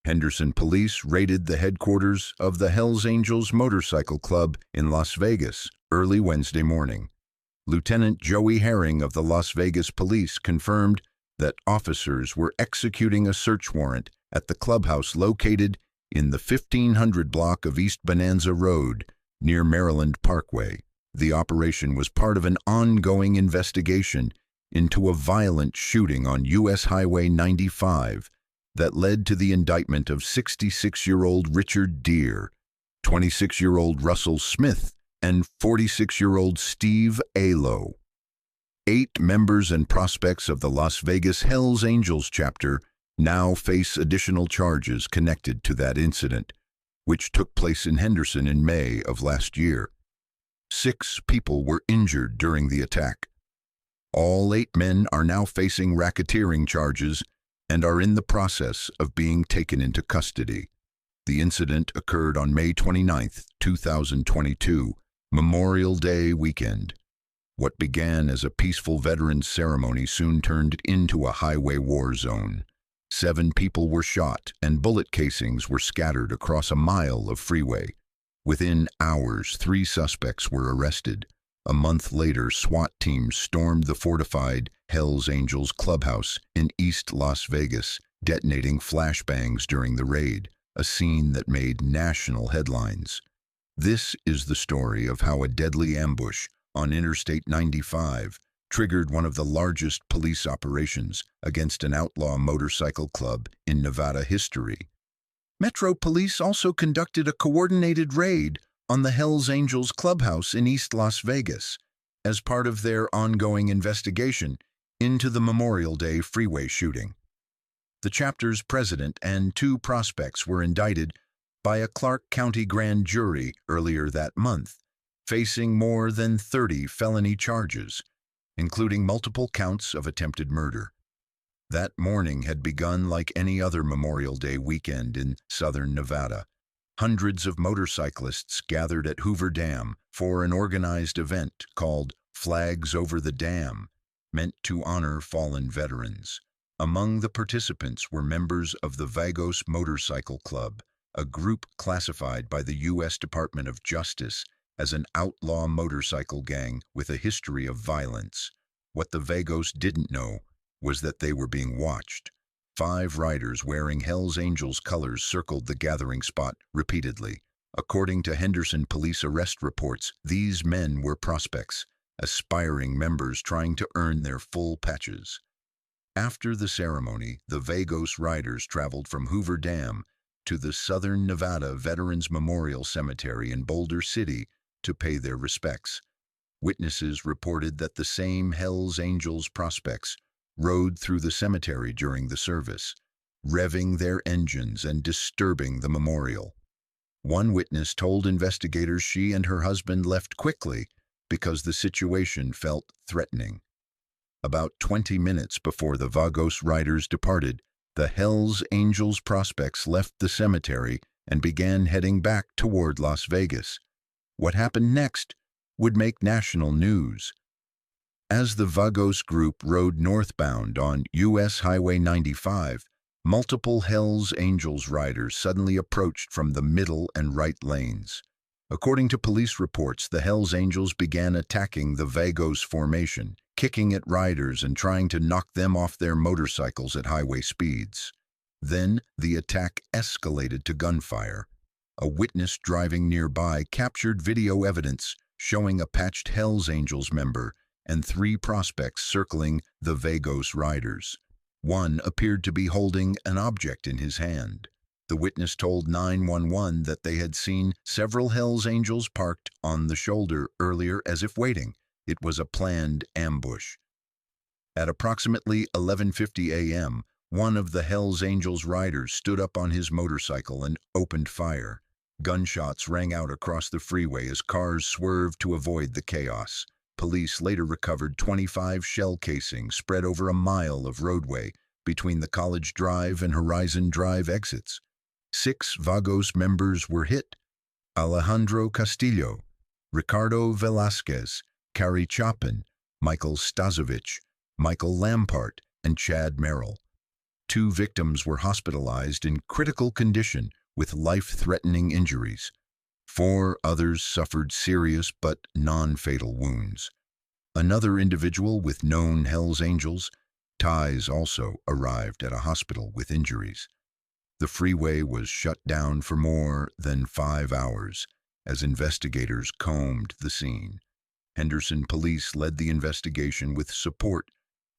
Henderson police raided the headquarters of the Hells Angels Motorcycle Club in Las Vegas early Wednesday morning. Lieutenant Joey Herring of the Las Vegas Police confirmed that officers were executing a search warrant at the clubhouse located in the 1500 block of East Bonanza Road near Maryland Parkway. The operation was part of an ongoing investigation into a violent shooting on U.S. Highway 95 that led to the indictment of 66-year-old Richard Deere, 26-year-old Russell Smith, and 46-year-old Steve Alo. 8 members and prospects of the Las Vegas Hells Angels chapter now face additional charges connected to that incident, which took place in Henderson in May of last year. 6 people were injured during the attack. All 8 men are now facing racketeering charges and are in the process of being taken into custody. The incident occurred on May 29, 2022, Memorial Day weekend. What began as a peaceful veterans ceremony soon turned into a highway war zone. 7 people were shot and bullet casings were scattered across a mile of freeway. Within hours, 3 suspects were arrested. A month later, SWAT teams stormed the fortified Hells Angels Clubhouse in East Las Vegas, detonating flashbangs during the raid, a scene that made national headlines. This is the story of how a deadly ambush on Interstate 95 triggered one of the largest police operations against an outlaw motorcycle club in Nevada history. Metro Police also conducted a coordinated raid on the Hells Angels Clubhouse in East Las Vegas as part of their ongoing investigation into the Memorial Day freeway shooting. The chapter's president and 2 prospects were indicted by a Clark County grand jury earlier that month, facing more than 30 felony charges, including multiple counts of attempted murder. That morning had begun like any other Memorial Day weekend in southern Nevada. Hundreds of motorcyclists gathered at Hoover Dam for an organized event called Flags Over the Dam, meant to honor fallen veterans. Among the participants were members of the Vagos Motorcycle Club, a group classified by the U.S. Department of Justice as an outlaw motorcycle gang with a history of violence. What the Vagos didn't know was that they were being watched. 5 riders wearing Hells Angels colors circled the gathering spot repeatedly. According to Henderson police arrest reports, these men were prospects, aspiring members trying to earn their full patches. After the ceremony, the Vagos riders traveled from Hoover Dam to the Southern Nevada Veterans Memorial Cemetery in Boulder City to pay their respects. Witnesses reported that the same Hells Angels prospects rode through the cemetery during the service, revving their engines and disturbing the memorial. One witness told investigators she and her husband left quickly because the situation felt threatening. About 20 minutes before the Vagos riders departed, the Hells Angels prospects left the cemetery and began heading back toward Las Vegas. What happened next would make national news. As the Vagos group rode northbound on U.S. Highway 95, multiple Hells Angels riders suddenly approached from the middle and right lanes. According to police reports, the Hells Angels began attacking the Vagos formation, kicking at riders and trying to knock them off their motorcycles at highway speeds. Then the attack escalated to gunfire. A witness driving nearby captured video evidence showing a patched Hells Angels member and 3 prospects circling the Vagos riders. One appeared to be holding an object in his hand. The witness told 911 that they had seen several Hells Angels parked on the shoulder earlier as if waiting. It was a planned ambush. At approximately 11:50 a.m., one of the Hells Angels riders stood up on his motorcycle and opened fire. Gunshots rang out across the freeway as cars swerved to avoid the chaos. Police later recovered 25 shell casings spread over a mile of roadway between the College Drive and Horizon Drive exits. 6 Vagos members were hit: Alejandro Castillo, Ricardo Velasquez, Carrie Chopin, Michael Stazovich, Michael Lampart, and Chad Merrill. 2 victims were hospitalized in critical condition with life-threatening injuries. 4 others suffered serious but non-fatal wounds. Another individual with known Hells Angels ties also arrived at a hospital with injuries. The freeway was shut down for more than 5 hours as investigators combed the scene. Henderson police led the investigation with support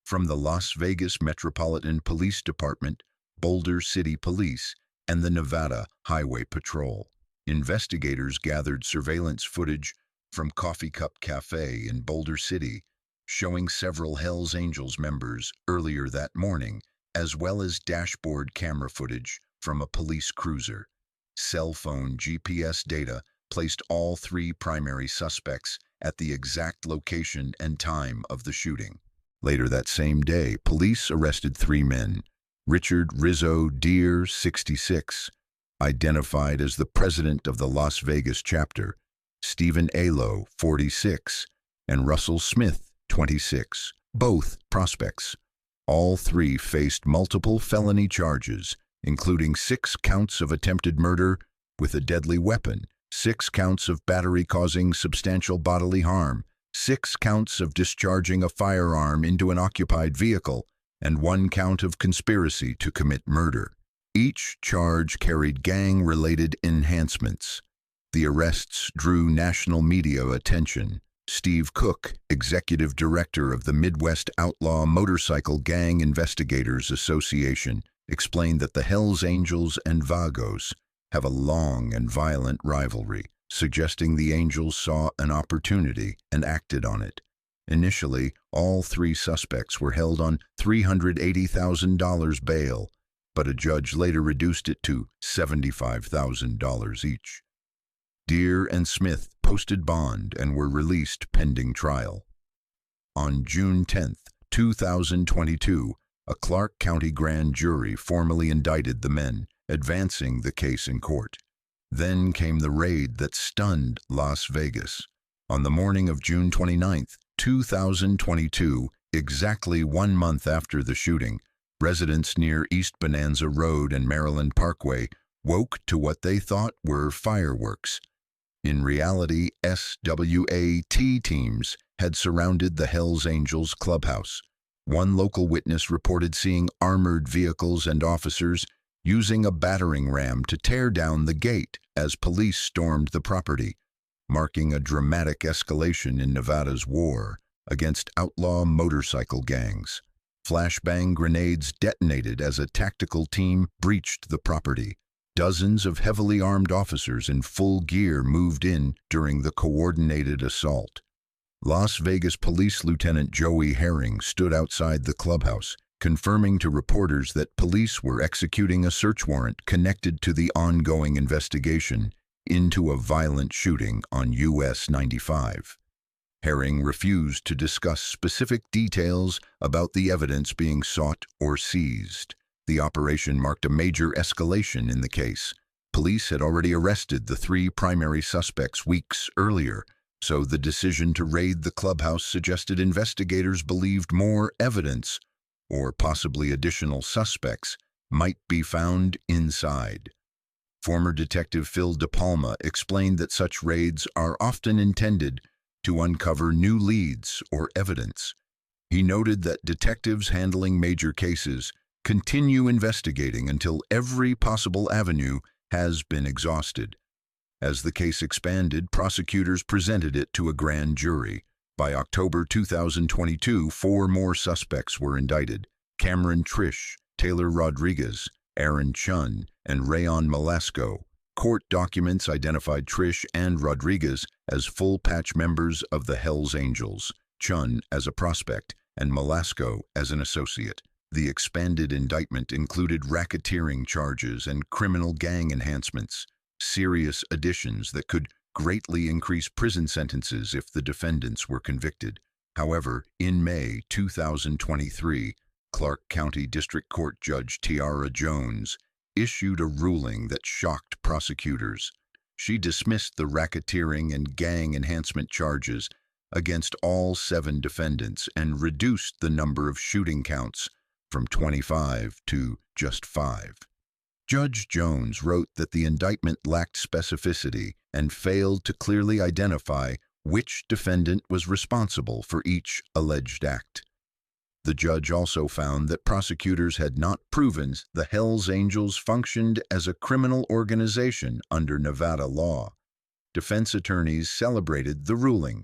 from the Las Vegas Metropolitan Police Department, Boulder City Police, and the Nevada Highway Patrol. Investigators gathered surveillance footage from Coffee Cup Cafe in Boulder City, showing several Hells Angels members earlier that morning, as well as dashboard camera footage from a police cruiser. Cell phone GPS data placed all 3 primary suspects at the exact location and time of the shooting. Later that same day, police arrested 3 men. Richard Rizzo Deere, 66, identified as the president of the Las Vegas chapter, Stephen Alo, 46, and Russell Smith, 26, both prospects. All 3 faced multiple felony charges, including 6 counts of attempted murder with a deadly weapon, 6 counts of battery causing substantial bodily harm, 6 counts of discharging a firearm into an occupied vehicle, and 1 count of conspiracy to commit murder. Each charge carried gang-related enhancements. The arrests drew national media attention. Steve Cook, executive director of the Midwest Outlaw Motorcycle Gang Investigators Association, explained that the Hells Angels and Vagos have a long and violent rivalry, suggesting the Angels saw an opportunity and acted on it. Initially, all 3 suspects were held on $380,000 bail, but a judge later reduced it to $75,000 each. Deere and Smith posted bond and were released pending trial. On June 10, 2022, a Clark County grand jury formally indicted the men, advancing the case in court. Then came the raid that stunned Las Vegas. On the morning of June 29, 2022, exactly 1 month after the shooting, residents near East Bonanza Road and Maryland Parkway woke to what they thought were fireworks. In reality, SWAT teams had surrounded the Hells Angels clubhouse. One local witness reported seeing armored vehicles and officers using a battering ram to tear down the gate as police stormed the property, marking a dramatic escalation in Nevada's war against outlaw motorcycle gangs. Flashbang grenades detonated as a tactical team breached the property. Dozens of heavily armed officers in full gear moved in during the coordinated assault. Las Vegas Police Lieutenant Joey Herring stood outside the clubhouse, confirming to reporters that police were executing a search warrant connected to the ongoing investigation into a violent shooting on US 95. Herring refused to discuss specific details about the evidence being sought or seized. The operation marked a major escalation in the case. Police had already arrested the 3 primary suspects weeks earlier, so the decision to raid the clubhouse suggested investigators believed more evidence, or possibly additional suspects, might be found inside. Former Detective Phil De Palma explained that such raids are often intended to uncover new leads or evidence. He noted that detectives handling major cases continue investigating until every possible avenue has been exhausted. As the case expanded, prosecutors presented it to a grand jury. By October 2022, 4 more suspects were indicted: Cameron Trish, Taylor Rodriguez, Aaron Chun, and Rayon Malasco. Court documents identified Trish and Rodriguez as full-patch members of the Hells Angels, Chun as a prospect, and Malasco as an associate. The expanded indictment included racketeering charges and criminal gang enhancements, serious additions that could greatly increase prison sentences if the defendants were convicted. However, in May 2023, Clark County District Court Judge Tiara Jones issued a ruling that shocked prosecutors. She dismissed the racketeering and gang enhancement charges against all 7 defendants and reduced the number of shooting counts from 25 to just 5. Judge Jones wrote that the indictment lacked specificity and failed to clearly identify which defendant was responsible for each alleged act. The judge also found that prosecutors had not proven the Hells Angels functioned as a criminal organization under Nevada law. Defense attorneys celebrated the ruling.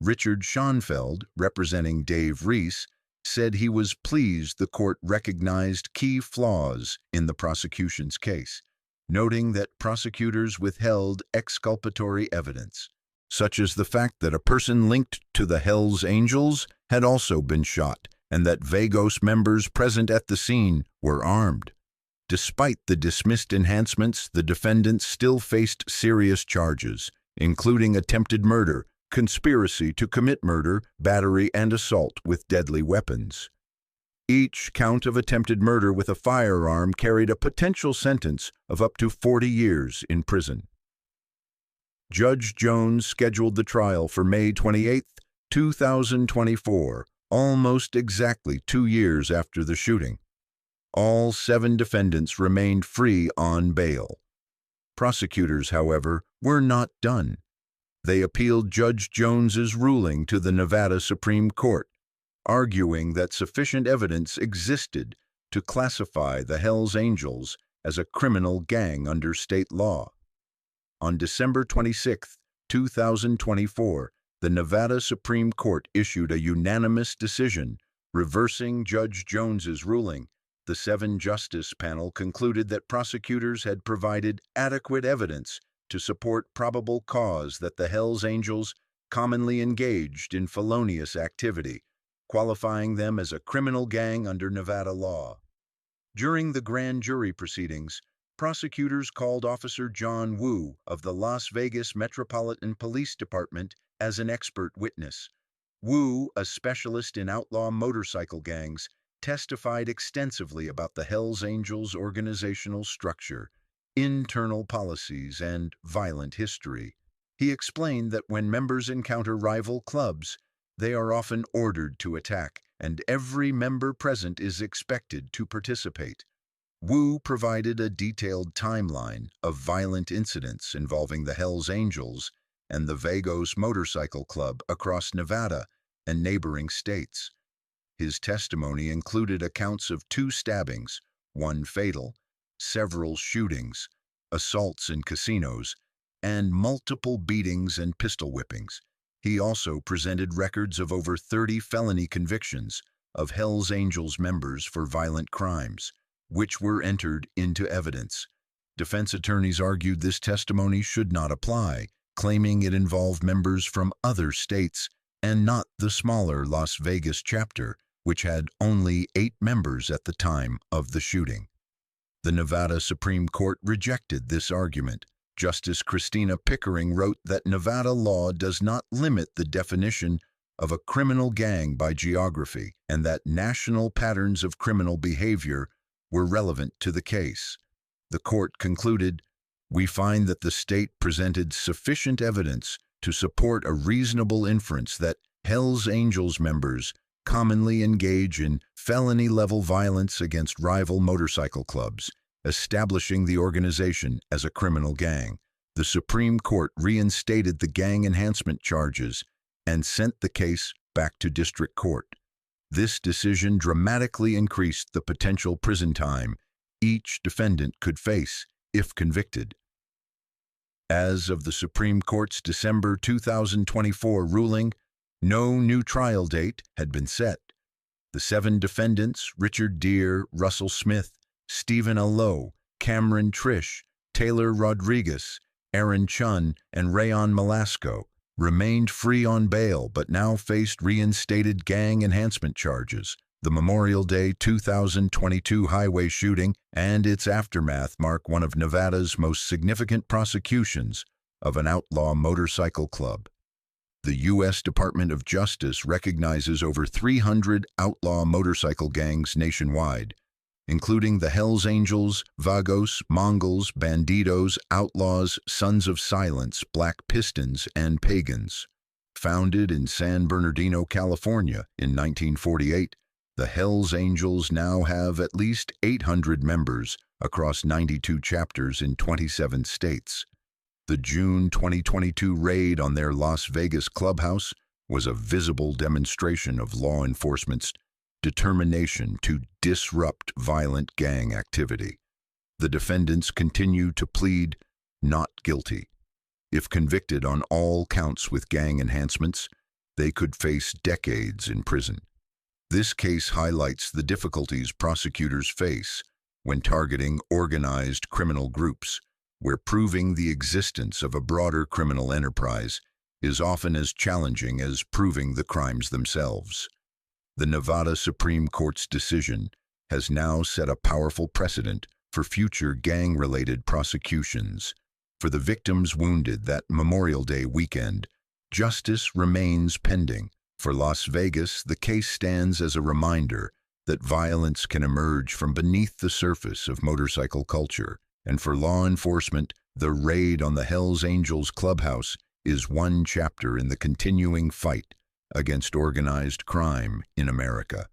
Richard Schoenfeld, representing Dave Reese, said he was pleased the court recognized key flaws in the prosecution's case, noting that prosecutors withheld exculpatory evidence, such as the fact that a person linked to the Hells Angels had also been shot and that Vagos members present at the scene were armed. Despite the dismissed enhancements, the defendants still faced serious charges, including attempted murder, conspiracy to commit murder, battery, and assault with deadly weapons. Each count of attempted murder with a firearm carried a potential sentence of up to 40 years in prison. Judge Jones scheduled the trial for May 28, 2024, almost exactly 2 years after the shooting. All 7 defendants remained free on bail. Prosecutors, however, were not done. They appealed Judge Jones's ruling to the Nevada Supreme Court, arguing that sufficient evidence existed to classify the Hells Angels as a criminal gang under state law. On December 26, 2024, the Nevada Supreme Court issued a unanimous decision reversing Judge Jones's ruling. The 7-justice panel concluded that prosecutors had provided adequate evidence to support probable cause that the Hells Angels commonly engaged in felonious activity, qualifying them as a criminal gang under Nevada law. During the grand jury proceedings, prosecutors called Officer John Wu of the Las Vegas Metropolitan Police Department as an expert witness. Wu, a specialist in outlaw motorcycle gangs, testified extensively about the Hells Angels' organizational structure, internal policies, and violent history. He explained that when members encounter rival clubs, they are often ordered to attack, and every member present is expected to participate. Wu provided a detailed timeline of violent incidents involving the Hells Angels and the Vagos Motorcycle Club across Nevada and neighboring states. His testimony included accounts of 2 stabbings, 1 fatal, several shootings, assaults in casinos, and multiple beatings and pistol whippings. He also presented records of over 30 felony convictions of Hells Angels members for violent crimes, which were entered into evidence. Defense attorneys argued this testimony should not apply, claiming it involved members from other states and not the smaller Las Vegas chapter, which had only 8 members at the time of the shooting. The Nevada Supreme Court rejected this argument. Justice Christina Pickering wrote that Nevada law does not limit the definition of a criminal gang by geography, and that national patterns of criminal behavior were relevant to the case. The court concluded, "We find that the state presented sufficient evidence to support a reasonable inference that Hells Angels members commonly engage in felony-level violence against rival motorcycle clubs, establishing the organization as a criminal gang." The Supreme Court reinstated the gang enhancement charges and sent the case back to district court. This decision dramatically increased the potential prison time each defendant could face if convicted. As of the Supreme Court's December 2024 ruling, no new trial date had been set. The 7 defendants, Richard Deere, Russell Smith, Stephen Lowe, Cameron Trish, Taylor Rodriguez, Aaron Chun, and Rayon Malasco, remained free on bail but now faced reinstated gang enhancement charges. The Memorial Day 2022 highway shooting and its aftermath mark one of Nevada's most significant prosecutions of an outlaw motorcycle club. The U.S. Department of Justice recognizes over 300 outlaw motorcycle gangs nationwide, including the Hells Angels, Vagos, Mongols, Bandidos, Outlaws, Sons of Silence, Black Pistons, and Pagans. Founded in San Bernardino, California in 1948, The Hells Angels now have at least 800 members across 92 chapters in 27 states. The June 2022 raid on their Las Vegas clubhouse was a visible demonstration of law enforcement's determination to disrupt violent gang activity. The defendants continue to plead not guilty. If convicted on all counts with gang enhancements, they could face decades in prison. This case highlights the difficulties prosecutors face when targeting organized criminal groups, where proving the existence of a broader criminal enterprise is often as challenging as proving the crimes themselves. The Nevada Supreme Court's decision has now set a powerful precedent for future gang-related prosecutions. For the victims wounded that Memorial Day weekend, justice remains pending. For Las Vegas, the case stands as a reminder that violence can emerge from beneath the surface of motorcycle culture. And for law enforcement, the raid on the Hells Angels clubhouse is one chapter in the continuing fight against organized crime in America.